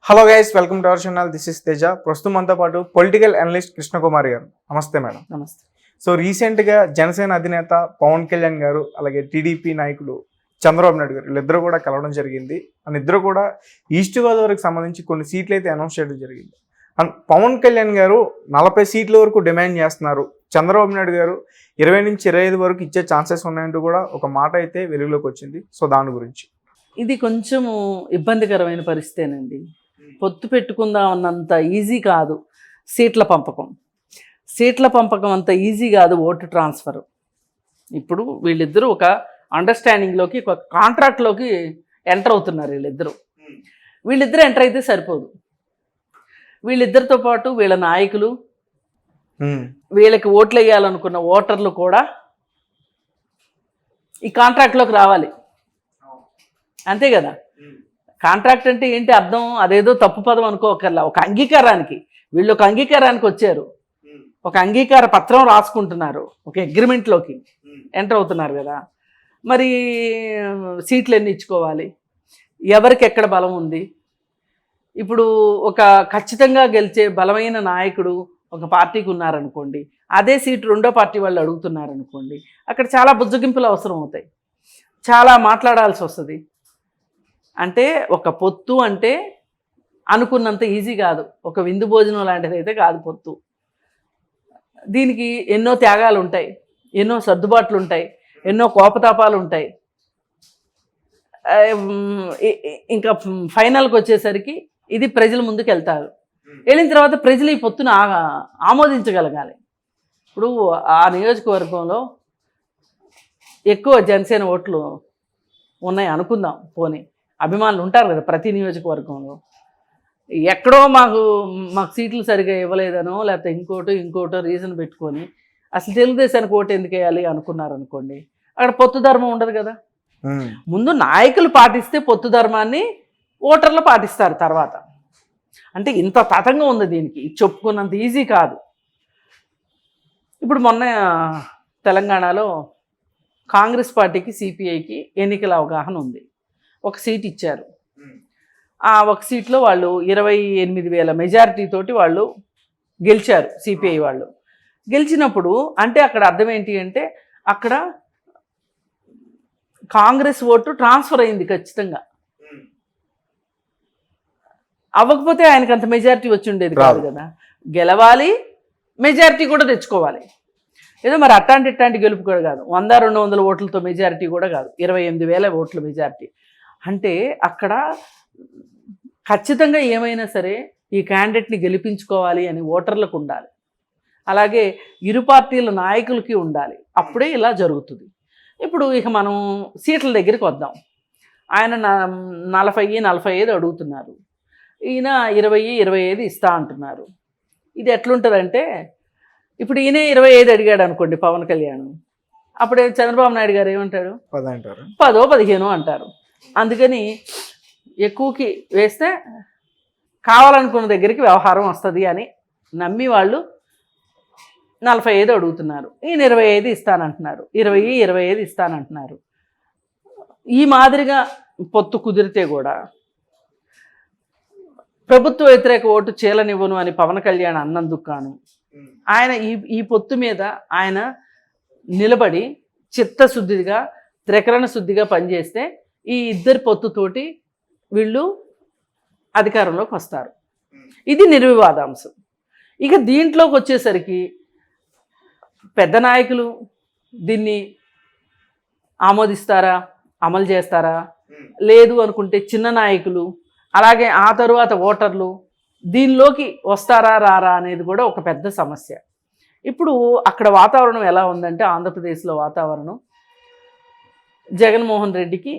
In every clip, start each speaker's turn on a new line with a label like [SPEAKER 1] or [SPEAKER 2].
[SPEAKER 1] Hello guys, welcome to our channel. This is Teja. ప్రస్తుతం మనతో పాటు పొలిటికల్ అనలిస్ట్ కృష్ణకుమారి గారు. నమస్తే మేడం.
[SPEAKER 2] నమస్తే.
[SPEAKER 1] సో రీసెంట్గా జనసేన అధినేత పవన్ కళ్యాణ్ గారు అలాగే టీడీపీ నాయకులు చంద్రబాబు నాయుడు గారు వీళ్ళిద్దరూ కూడా కలవడం జరిగింది. అండ్ ఇద్దరు కూడా ఈస్ట్ గోదావరికి సంబంధించి కొన్ని సీట్లు అయితే అనౌన్స్ చేయడం జరిగింది. అండ్ పవన్ కళ్యాణ్ గారు 40 సీట్ల వరకు డిమాండ్ చేస్తున్నారు. చంద్రబాబు నాయుడు గారు 20 నుంచి 25 వరకు ఇచ్చే ఛాన్సెస్ ఉన్నాయంటూ కూడా ఒక మాట అయితే వెలుగులోకి వచ్చింది. సో దాని గురించి
[SPEAKER 2] ఇది కొంచెము ఇబ్బందికరమైన పరిస్థితేనండి. పొత్తు పెట్టుకుందాం అన్నంత ఈజీ కాదు సీట్ల పంపకం అంత ఈజీ కాదు ఓటు ట్రాన్స్ఫర్. ఇప్పుడు వీళ్ళిద్దరూ ఒక అండర్స్టాండింగ్లోకి, ఒక కాంట్రాక్ట్లోకి ఎంటర్ అవుతున్నారు. వీళ్ళిద్దరు ఎంటర్ అయితే సరిపోదు. వీళ్ళిద్దరితో పాటు వీళ్ళ నాయకులు, వీళ్ళకి ఓట్లు వేయాలనుకున్న ఓటర్లు కూడా ఈ కాంట్రాక్ట్లోకి రావాలి. అంతే కదా. కాంట్రాక్ట్ అంటే ఏంటి అర్థం? అదేదో తప్పు పదం అనుకోకర్లా. ఒక అంగీకారానికి, వీళ్ళు ఒక అంగీకారానికి వచ్చారు. ఒక అంగీకార పత్రం రాసుకుంటున్నారు. ఒక అగ్రిమెంట్లోకి ఎంటర్ అవుతున్నారు కదా. మరి సీట్లు ఎన్ని ఇచ్చుకోవాలి, ఎవరికి ఎక్కడ బలం ఉంది? ఇప్పుడు ఒక ఖచ్చితంగా గెలిచే బలమైన నాయకుడు ఒక పార్టీకి ఉన్నారనుకోండి, అదే సీటు రెండో పార్టీ వాళ్ళు అడుగుతున్నారనుకోండి, అక్కడ చాలా బుజ్జగింపులు అవసరం అవుతాయి, చాలా మాట్లాడాల్సి వస్తుంది. అంటే ఒక పొత్తు అంటే అనుకున్నంత ఈజీ కాదు. ఒక విందు భోజనం లాంటిది అయితే కాదు పొత్తు. దీనికి ఎన్నో త్యాగాలు ఉంటాయి, ఎన్నో సర్దుబాట్లు ఉంటాయి, ఎన్నో కోపతాపాలు ఉంటాయి. ఇంకా ఫైనల్కి వచ్చేసరికి ఇది ప్రజల ముందుకు వెళ్తారు. వెళ్ళిన తర్వాత ప్రజలు ఈ పొత్తును ఆమోదించగలగాలి. ఇప్పుడు ఆ నియోజకవర్గంలో ఎక్కువ జనసేన ఓట్లు ఉన్నాయి అనుకుందాం. పోనీ అభిమానులు ఉంటారు కదా ప్రతి నియోజకవర్గంలో. ఎక్కడో మాకు సీట్లు సరిగా ఇవ్వలేదనో లేకపోతే ఇంకోటో రీజన్ పెట్టుకొని అసలు తెలుగుదేశానికి ఓటు ఎందుకు వేయాలి అనుకున్నారనుకోండి, అక్కడ పొత్తు ధర్మం ఉండదు కదా. ముందు నాయకులు పాటిస్తే పొత్తు ధర్మాన్ని ఓటర్లు పాటిస్తారు తర్వాత. అంటే ఇంత తతంగా ఉంది దీనికి, చెప్పుకున్నంత ఈజీ కాదు. ఇప్పుడు మొన్న తెలంగాణలో కాంగ్రెస్ పార్టీకి, సిపిఐకి ఎన్నికల అవగాహన ఉంది. ఒక సీట్ ఇచ్చారు. ఆ ఒక సీట్లో వాళ్ళు 28,000 మెజారిటీ తోటి వాళ్ళు గెలిచారు. సిపిఐ వాళ్ళు గెలిచినప్పుడు అంటే అక్కడ అర్థం ఏంటి అంటే, అక్కడ కాంగ్రెస్ ఓటు ట్రాన్స్ఫర్ అయింది ఖచ్చితంగా. అవ్వకపోతే ఆయనకు అంత మెజారిటీ వచ్చి ఉండేది కాదు కదా. గెలవాలి, మెజారిటీ కూడా తెచ్చుకోవాలి. ఏదో మరి ఇట్లాంటి గెలుపు కూడా కాదు. 100-200 ఓట్లతో మెజారిటీ కూడా కాదు, 28,000 ఓట్ల మెజారిటీ. అంటే అక్కడ ఖచ్చితంగా ఏమైనా సరే ఈ క్యాండిడేట్ని గెలిపించుకోవాలి అని ఓటర్లకు ఉండాలి. అలాగే ఇరు పార్టీల నాయకులకి ఉండాలి. అప్పుడే ఇలా జరుగుతుంది. ఇప్పుడు ఇక మనం సీట్ల దగ్గరికి వద్దాం. ఆయన 40-45 అడుగుతున్నారు, ఈయన 20-25 ఇస్తా అంటున్నారు. ఇది ఎట్లుంటుందంటే, ఇప్పుడు ఈయన 25 అడిగాడు అనుకోండి పవన్ కళ్యాణ్, అప్పుడే చంద్రబాబు నాయుడు గారు ఏమంటాడు? 10-15 అంటారు. అందుకని ఎక్కువకి వేస్తే కావాలనుకున్న దగ్గరికి వ్యవహారం వస్తుంది అని నమ్మి వాళ్ళు 45 అడుగుతున్నారు. ఈయన 25 ఇస్తానంటున్నారు, 20-25 ఇస్తానంటున్నారు. ఈ మాదిరిగా పొత్తు కుదిరితే కూడా ప్రభుత్వ వ్యతిరేక ఓటు చీలనివ్వను అని పవన్ కళ్యాణ్ అన్నందుకు కాను ఆయన ఈ పొత్తు మీద ఆయన నిలబడి చిత్తశుద్ధిగా, త్రికరణ శుద్ధిగా పనిచేస్తే ఈ ఇద్దరి పొత్తుతోటి వీళ్ళు అధికారంలోకి వస్తారు. ఇది నిర్వివాదాంశం. ఇక దీంట్లోకి వచ్చేసరికి పెద్ద నాయకులు దీన్ని ఆమోదిస్తారా, అమలు చేస్తారా, లేదు అనుకుంటే చిన్న నాయకులు, అలాగే ఆ తరువాత ఓటర్లు దీనిలోకి వస్తారా రారా అనేది కూడా ఒక పెద్ద సమస్య. ఇప్పుడు అక్కడ వాతావరణం ఎలా ఉందంటే, ఆంధ్రప్రదేశ్లో వాతావరణం జగన్మోహన్ రెడ్డికి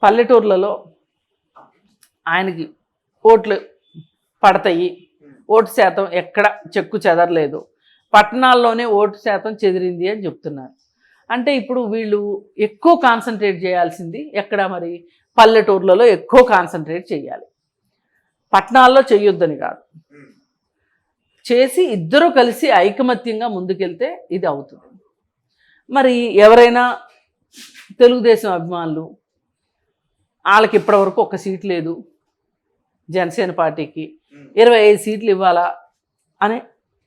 [SPEAKER 2] పల్లెటూర్లలో ఆయనకి ఓట్లు పడతాయి, ఓటు శాతం ఎక్కడ చెక్కు చెదరలేదు, పట్టణాల్లోనే ఓటు శాతం చెదిరింది అని చెప్తున్నారు. అంటే ఇప్పుడు వీళ్ళు ఎక్కువ కాన్సన్ట్రేట్ చేయాల్సింది ఎక్కడ? మరి పల్లెటూర్లలో ఎక్కువ కాన్సన్ట్రేట్ చేయాలి, పట్టణాల్లో చెయ్యొద్దని కాదు. చేసి ఇద్దరూ కలిసి ఐకమత్యంగా ముందుకెళ్తే ఇది అవుతుంది. మరి ఎవరైనా తెలుగుదేశం అభిమానులు వాళ్ళకి ఇప్పటివరకు ఒక సీట్ లేదు, జనసేన పార్టీకి 25 సీట్లు ఇవ్వాలా అని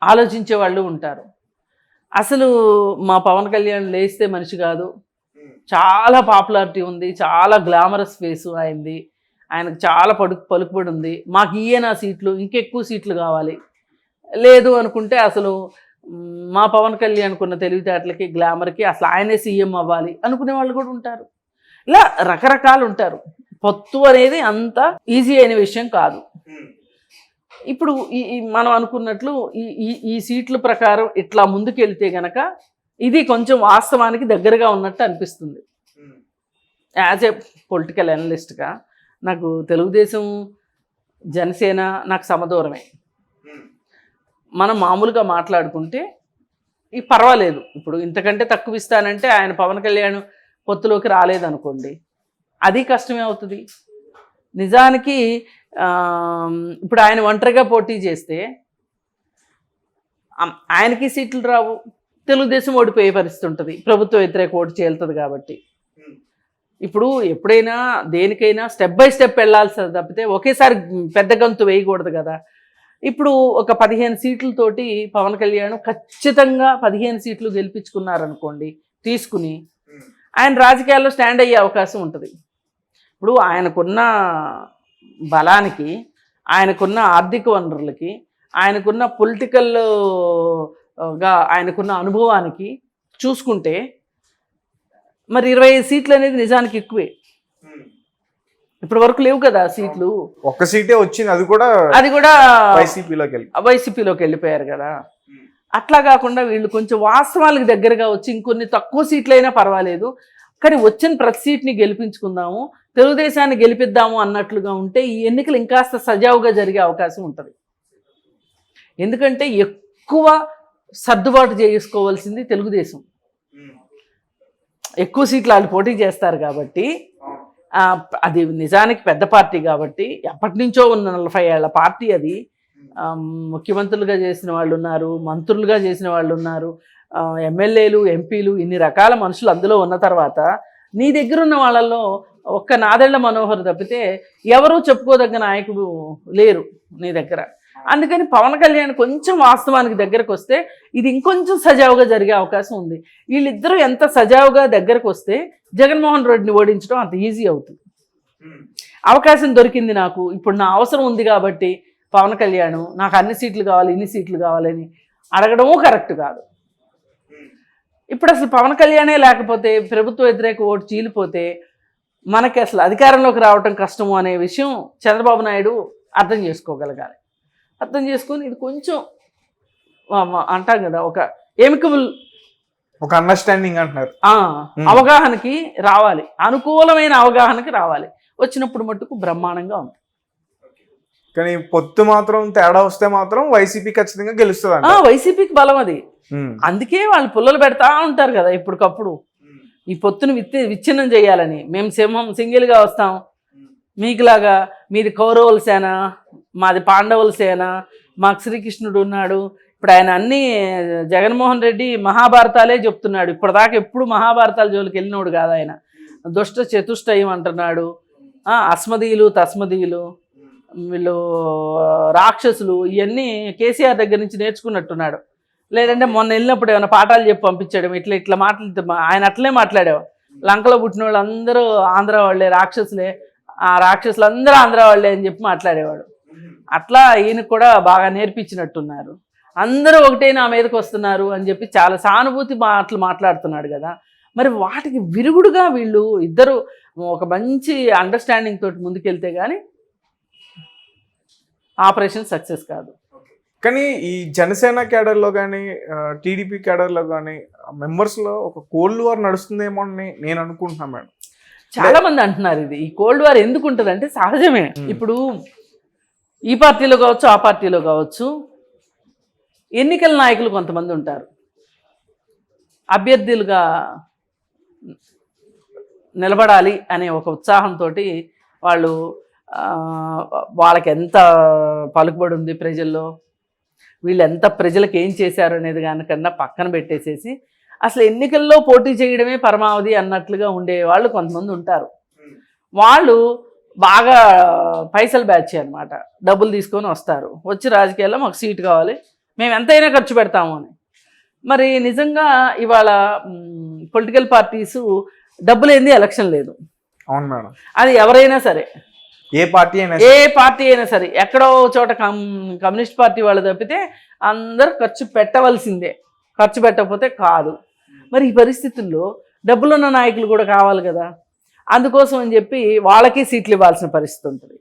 [SPEAKER 2] ఆలోచించే వాళ్ళు ఉంటారు. అసలు మా పవన్ కళ్యాణ్ లేస్తే మనిషి కాదు, చాలా పాపులారిటీ ఉంది, చాలా గ్లామరస్ ఫేసు ఆయనది, ఆయనకు చాలా పలుకుబడి ఉంది, మాకు ఈయన సీట్లు ఇంకెక్కువ సీట్లు కావాలి, లేదు అనుకుంటే అసలు మా పవన్ కళ్యాణ్కి ఉన్న తెలివితేటలకి గ్లామర్కి అసలు ఆయనే సీఎం అవ్వాలి అనుకునే వాళ్ళు కూడా ఉంటారు. ఇలా రకరకాలు ఉంటారు. పొత్తు అనేది అంత ఈజీ అయిన విషయం కాదు. ఇప్పుడు మనం అనుకున్నట్లు ఈ సీట్ల ప్రకారం ఇట్లా ముందుకెళ్తే గనక ఇది కొంచెం వాస్తవానికి దగ్గరగా ఉన్నట్టు అనిపిస్తుంది. యాజ్ ఏ పొలిటికల్ అనలిస్ట్గా నాకు తెలుగుదేశం జనసేన నాకు సమదూరమే. మనం మామూలుగా మాట్లాడుకుంటే ఈ పర్వాలేదు, ఇప్పుడు ఇంతకంటే తక్కువ ఇస్తానంటే ఆయన పవన్ కళ్యాణ్ పొత్తులోకి రాలేదనుకోండి, అది కష్టమే అవుతుంది. నిజానికి ఇప్పుడు ఆయన ఒంటరిగా పోటీ చేస్తే ఆయనకి సీట్లు రావు, తెలుగుదేశం ఓడిపోయే పరిస్థితి ఉంటుంది, ప్రభుత్వ వ్యతిరేక ఓటు చేలుతుంది. కాబట్టి ఇప్పుడు ఎప్పుడైనా దేనికైనా స్టెప్ బై స్టెప్ వెళ్ళాల్సి తప్పితే ఒకేసారి పెద్ద గంతు వేయకూడదు కదా. ఇప్పుడు ఒక 15 సీట్లతోటి పవన్ కళ్యాణ్ ఖచ్చితంగా 15 సీట్లు గెలిపించుకున్నారనుకోండి, తీసుకుని ఆయన రాజకీయాల్లో స్టాండ్ అయ్యే అవకాశం ఉంటుంది. ఇప్పుడు ఆయనకున్న బలానికి, ఆయనకున్న ఆర్థిక వనరులకి, ఆయనకున్న పొలిటికల్గా ఆయనకున్న అనుభవానికి చూసుకుంటే మరి 25 సీట్లు అనేది నిజానికి ఎక్కువే. ఇప్పటి వరకు లేవు కదా సీట్లు,
[SPEAKER 1] ఒక్క సీటే వచ్చింది, అది కూడా వైసీపీలోకి
[SPEAKER 2] వెళ్ళిపోయారు కదా. అట్లా కాకుండా వీళ్ళు కొంచెం వాస్తవాలకు దగ్గరగా వచ్చి ఇంకొన్ని తక్కువ సీట్లైనా పర్వాలేదు కానీ వచ్చిన ప్రతి సీట్ని గెలిపించుకుందాము, తెలుగుదేశాన్ని గెలిపిద్దాము అన్నట్లుగా ఉంటే ఈ ఎన్నికలు ఇంకాస్త సజావుగా జరిగే అవకాశం ఉంటుంది. ఎందుకంటే ఎక్కువ సర్దుబాటు చేసుకోవాల్సింది తెలుగుదేశం, ఎక్కువ సీట్లు వాళ్ళు పోటీ చేస్తారు కాబట్టి. అది నిజానికి పెద్ద పార్టీ కాబట్టి, ఎప్పటి నుంచో ఉన్న 40 ఏళ్ల పార్టీ అది. ముఖ్యమంత్రులుగా చేసిన వాళ్ళు ఉన్నారు, మంత్రులుగా చేసిన వాళ్ళు ఉన్నారు, ఎమ్మెల్యేలు, ఎంపీలు, ఇన్ని రకాల మనుషులు అందులో ఉన్న తర్వాత నీ దగ్గర ఉన్న వాళ్ళల్లో ఒక్క నాదెళ్ల మనోహర్ తప్పితే ఎవరూ చెప్పుకోదగ్గ నాయకుడు లేరు నీ దగ్గర. అందుకని పవన్ కళ్యాణ్ కొంచెం వాస్తవానికి దగ్గరకు వస్తే ఇది ఇంకొంచెం సజావుగా జరిగే అవకాశం ఉంది. వీళ్ళిద్దరూ ఎంత సజావుగా దగ్గరకు వస్తే జగన్మోహన్ రెడ్డిని ఓడించడం అంత ఈజీ అవుతుంది. అవకాశం దొరికింది నాకు, ఇప్పుడు నా అవసరం ఉంది కాబట్టి పవన్ కళ్యాణ్ నాకు అన్ని సీట్లు కావాలి, ఇన్ని సీట్లు కావాలని అడగడమూ కరెక్ట్ కాదు. ఇప్పుడు అసలు పవన్ కళ్యాణే లేకపోతే ప్రభుత్వ వ్యతిరేక ఓటు చీలిపోతే మనకి అసలు అధికారంలోకి రావటం కష్టము అనే విషయం చంద్రబాబు నాయుడు అర్థం చేసుకోగలగాలి. అర్థం చేసుకొని ఇది కొంచెం అంటాం కదా, ఒక ఎమికబుల్,
[SPEAKER 1] ఒక అండర్స్టాండింగ్ అంటున్నారు,
[SPEAKER 2] అవగాహనకి రావాలి, అనుకూలమైన అవగాహనకి రావాలి. వచ్చినప్పుడు మట్టుకు బ్రహ్మాండంగా ఉంది.
[SPEAKER 1] కానీ పొత్తు మాత్రం తేడా వస్తే మాత్రం వైసీపీ ఖచ్చితంగా గెలుస్తుంది.
[SPEAKER 2] వైసీపీకి బలం అది. అందుకే వాళ్ళు పుల్లలు పెడతా ఉంటారు కదా ఎప్పటికప్పుడు, ఈ పొత్తును విచ్ఛిన్నం చేయాలని. మేము సింగిల్గా వస్తాం, మీకులాగా మీది కౌరవుల సేన, మాది పాండవుల సేన, మాకు శ్రీకృష్ణుడు ఉన్నాడు. ఇప్పుడు ఆయన అన్నీ జగన్మోహన్ రెడ్డి మహాభారతాలే చెప్తున్నాడు. ఇప్పటిదాకా ఎప్పుడు మహాభారతాల జోలికి వెళ్ళినోడు కాదు ఆయన. దుష్ట చతుష్టయం అంటున్నాడు, అస్మదీయులు తస్మదీయులు, వీళ్ళు రాక్షసులు, ఇవన్నీ కేసీఆర్ దగ్గర నుంచి నేర్చుకున్నట్టున్నాడు. లేదంటే మొన్న వెళ్ళినప్పుడు ఏమైనా పాఠాలు చెప్పి పంపించాడు, ఇట్లా మాట్లాడితే ఆయన అట్లే మాట్లాడావు. లంకలో పుట్టిన వాళ్ళు అందరూ ఆంధ్ర వాళ్ళే, రాక్షసులే, ఆ రాక్షసులు అందరూ ఆంధ్ర వాళ్ళే అని చెప్పి మాట్లాడేవాడు. అట్లా ఈయనకు కూడా బాగా నేర్పించినట్టున్నారు. అందరూ ఒకటే నా మీదకి వస్తున్నారు అని చెప్పి చాలా సానుభూతి మాటలు మాట్లాడుతున్నాడు కదా. మరి వాటికి విరుగుడుగా వీళ్ళు ఇద్దరు ఒక మంచి అండర్స్టాండింగ్ తోటి ముందుకెళ్తే కానీ ఆపరేషన్ సక్సెస్ కాదు.
[SPEAKER 1] కానీ ఈ జనసేన క్యాడర్లో కానీ టీడీపీ క్యాడర్లో కానీ మెంబర్స్లో ఒక కోల్డ్ వార్ నడుస్తుందేమో అని నేను అనుకుంటున్నాను మేడం.
[SPEAKER 2] చాలా మంది అంటున్నారు ఇది. ఈ కోల్డ్ వార్ ఎందుకు ఉంటుంది అంటే సహజమే. ఇప్పుడు ఈ పార్టీలో కావచ్చు, ఆ పార్టీలో కావచ్చు, ఎన్నికల నాయకులు కొంతమంది ఉంటారు. అభ్యర్థులుగా నిలబడాలి అనే ఒక ఉత్సాహంతో వాళ్ళు వాళ్ళకి ఎంత పలుకుబడి ఉంది ప్రజల్లో, వీళ్ళు ఎంత ప్రజలకు ఏం చేశారు అనేది దానికన్నా పక్కన పెట్టేసేసి అసలు ఎన్నికల్లో పోటీ చేయడమే పరమావధి అన్నట్లుగా ఉండే వాళ్ళు కొంతమంది ఉంటారు. వాళ్ళు బాగా పైసలు బ్యాచ్ అనమాట. డబ్బులు తీసుకొని వస్తారు, వచ్చి రాజకీయాల్లో మాకు సీటు కావాలి, మేము ఎంతైనా ఖర్చు పెడతాము అని. మరి నిజంగా ఇవాళ పొలిటికల్ పార్టీస్ డబ్బులు ఏంది ఎలక్షన్ లేదు.
[SPEAKER 1] అవును మేడం.
[SPEAKER 2] అది ఎవరైనా సరే,
[SPEAKER 1] ఏ పార్టీ అయినా
[SPEAKER 2] సరే, ఎక్కడో చోట కమ్యూనిస్ట్ పార్టీ వాళ్ళు తప్పితే అందరూ ఖర్చు పెట్టవలసిందే, ఖర్చు పెట్టకపోతే కాదు. మరి ఈ పరిస్థితుల్లో డబ్బులున్న నాయకులు కూడా కావాలి కదా, అందుకోసం అని చెప్పి వాళ్ళకి సీట్లు ఇవ్వాల్సిన పరిస్థితి ఉంటుంది.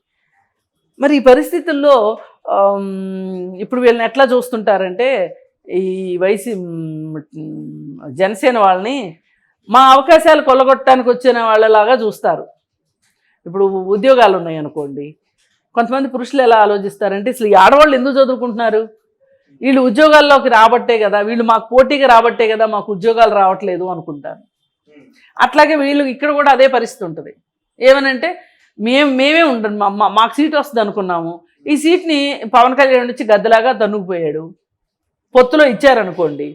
[SPEAKER 2] మరి ఈ పరిస్థితుల్లో ఇప్పుడు వీళ్ళని ఎట్లా చూస్తుంటారంటే, ఈ జనసేన వాళ్ళని మా అవకాశాలు కొల్లగొట్టడానికి వచ్చిన వాళ్ళలాగా చూస్తారు. ఇప్పుడు ఉద్యోగాలు ఉన్నాయి అనుకోండి, కొంతమంది పురుషులు ఎలా ఆలోచిస్తారంటే, అసలు ఈ ఆడవాళ్ళు ఎందుకు చదువుకుంటున్నారు, వీళ్ళు ఉద్యోగాల్లోకి రాబట్టే కదా, వీళ్ళు మాకు పోటీగా రాబట్టే కదా మాకు ఉద్యోగాలు రావట్లేదు అనుకుంటారు. అట్లాగే వీళ్ళు ఇక్కడ కూడా అదే పరిస్థితి ఉంటుంది. ఏమనంటే మేమే ఉండను, మాకు సీట్ వస్తుంది అనుకున్నాము, ఈ సీట్ని పవన్ కళ్యాణ్ నుంచి గద్దలాగా తన్నుకుపోయాడు, పొత్తులో ఇచ్చారనుకోండి,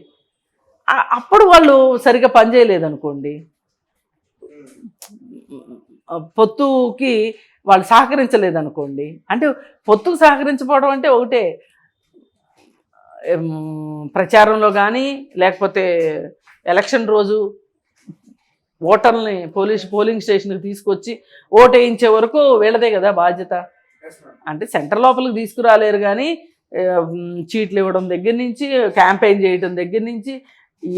[SPEAKER 2] అప్పుడు వాళ్ళు సరిగ్గా పనిచేయలేదనుకోండి, పొత్తుకి వాళ్ళు సహకరించలేదనుకోండి, అంటే పొత్తుకు సహకరించకపోవడం అంటే ఒకటే, ప్రచారంలో కానీ లేకపోతే ఎలక్షన్ రోజు ఓటర్లని పోలింగ్ స్టేషన్కి తీసుకొచ్చి ఓటు వేయించే వరకు వీళ్ళదే కదా బాధ్యత. అంటే సెంటర్ లోపలికి తీసుకురాలేరు కానీ చీట్లు ఇవ్వడం దగ్గర నుంచి, క్యాంపెయిన్ చేయడం దగ్గర నుంచి,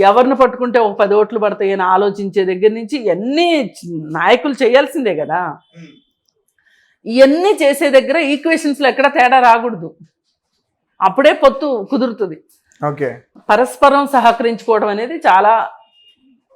[SPEAKER 2] ఎవరిని పట్టుకుంటే ఒక 10 ఓట్లు పడతాయని ఆలోచించే దగ్గర నుంచి ఇవన్నీ నాయకులు చేయాల్సిందే కదా. ఇవన్నీ చేసే దగ్గర ఈక్వేషన్స్లో ఎక్కడ తేడా రాకూడదు, అప్పుడే పొత్తు కుదురుతుంది.
[SPEAKER 1] ఓకే,
[SPEAKER 2] పరస్పరం సహకరించుకోవడం అనేది చాలా